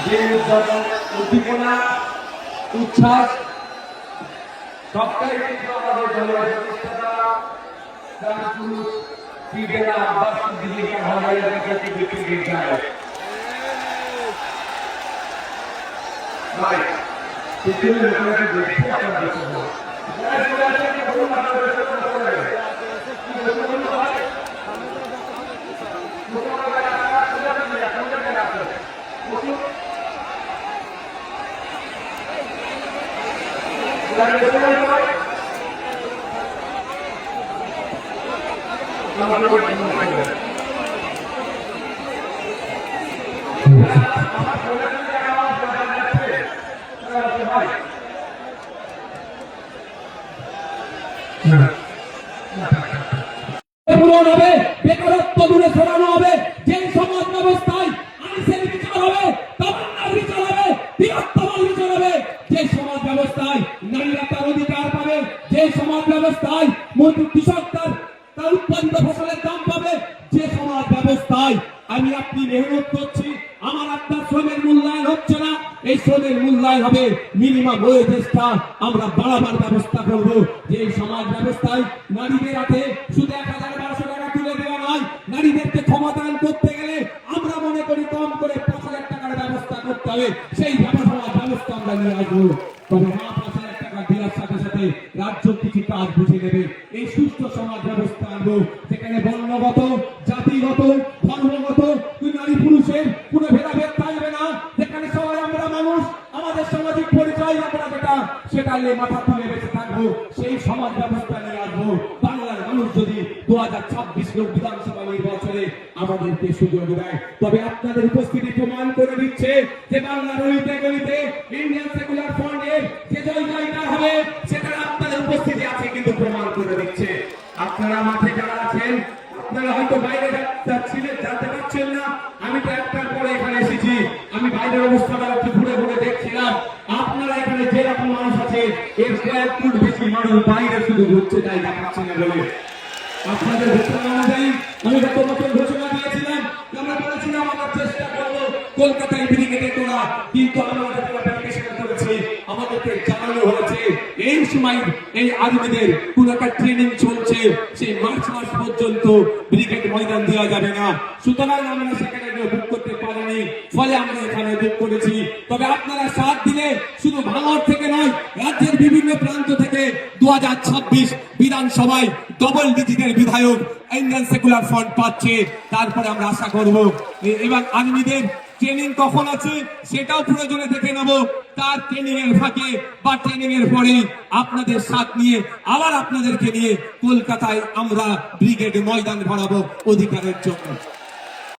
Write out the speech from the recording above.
যে উদ্দীপনা উচ্ছ্বাস সবটাই কিন্তু আমাদের দলের প্রতিষ্ঠাতা পুরুষ ক্রীড়া আব্বাস দিদিকে ভালো পূরণ হবে, বেকারত্ব দূরে সরানো হবে, যে সমাজ ব্যবস্থায় আইনের বিচার হবে, তামান্নার বিচার হবে, বৃহত্তমার বিচার হবে, যে সমাজ ব্যবস্থায় নারীরা তার অধিকার পাবে, যে সমাজ ব্যবস্থায় কৃষক তার উৎপাদিত ফসলের দাম পাবে, যে সমাজ ব্যবস্থায় আমি আপনি মেহনত করছি, আমার আপনার শ্রমের মূল্যায়ন হচ্ছে না, এই শ্রমের মূল্যায়ন হবে, মিনিমাম ওয়েজেসটা আমরা বাড়াবার ব্যবস্থা করব। যে সমাজ ব্যবস্থায় নারীদের হাতে শুধু ১,১২০০ টাকা তুলে দেওয়া নয়, নারীদেরকে ক্ষমতায়ন করতে গেলে আমরা মনে করি কম করে ৫,০০০ টাকার ব্যবস্থা করতে হবে। সেই সমাজ ব্যবস্থা আমরা নিয়ে আসবো। তবে ৫,০০০ টাকা দেওয়ার সাথে সাথে রাজ্য কিছু কাজ বুঝে নেবে। এই সুস্থ সমাজ ব্যবস্থা আনবো, যেখানে বর্ণগত, জাতিগত, ধর্মগত, নারী পুরুষের কোনো ভেদাভেদ থাকবে না, যেখানে সবাই আমরা মানুষ, আমাদের সামাজিক পরিচয় আমরা সেটা নিয়ে মাথা তুলে বেঁচে থাকবো। সেই সমাজ ব্যবস্থা নিয়ে আসবো। বাংলার মানুষ যদি 2026 বিধানসভা নির্বাচনে আমাদেরকে সুযোগ দেয়, তবে আপনাদের উপস্থিতি প্রমাণ করে দিচ্ছে যে বাংলার অলিতে গলিতে ইন্ডিয়ান সেকুলার ফ্রন্টের যে জয়টা হবে, সেখানে আপনাদের উপস্থিতি আছে কিন্তু প্রমাণ করে দিচ্ছে। আপনারা মাঠে যারা আছেন, আপনারা হয়তো বাইরে যাচ্ছিলেন, জানতে পারছেন না, আমি তো একটার পরে এখানে এসেছি, আমি বাইরের অবস্থাটা একটু ঘুরে ঘুরে দেখছিলাম। আপনারা এখানে যেরকম মানুষ আছে, এর কয়েক ফুট বেশি মানুষ বাইরে শুধু ঘুরছে, তাই দেখাচ্ছে না বলে আপনাদের ঘোষণা অনুযায়ী আমি গত বছর ঘোষণা দিয়েছিলাম, আমরা বলেছিলাম আমরা চেষ্টা করবো কলকাতায় ব্রিগেডে করা, কিন্তু আমাদের করেছে, আমাদেরকে জানানো হয়েছে এই সময় এই আর্মিদের কোন একটা ট্রেনিং চলছে, সেই মার্চ মাস পর্যন্ত ব্রিগেড ময়দান দেওয়া যাবে না। সুতরাং আমরা সেখানে বুক করতে পারিনি, ফলে আমরা এখানে বুক করেছি। তবে আপনারা সাথ দিলে শুধু ভাঙড় থেকে নয়, রাজ্যের বিভিন্ন প্রান্ত থেকে 2026 বিধানসভায় ডবল ডিজিটের বিধায়ক ইন্ডিয়ান সেকুলার ফ্রন্ট পাচ্ছে। তারপরে আমরা আশা করব এবং আর্মিদের ট্রেনিং কখন আছে সেটাও প্রয়োজনে দেখে নেব। তার ট্রেনিং এর ফাঁকে বা ট্রেনিং এর পরে আপনাদের সাথ নিয়ে আবার আপনাদেরকে নিয়ে কলকাতায় আমরা ব্রিগেড ময়দান ভরাবো অধিকারের জন্য।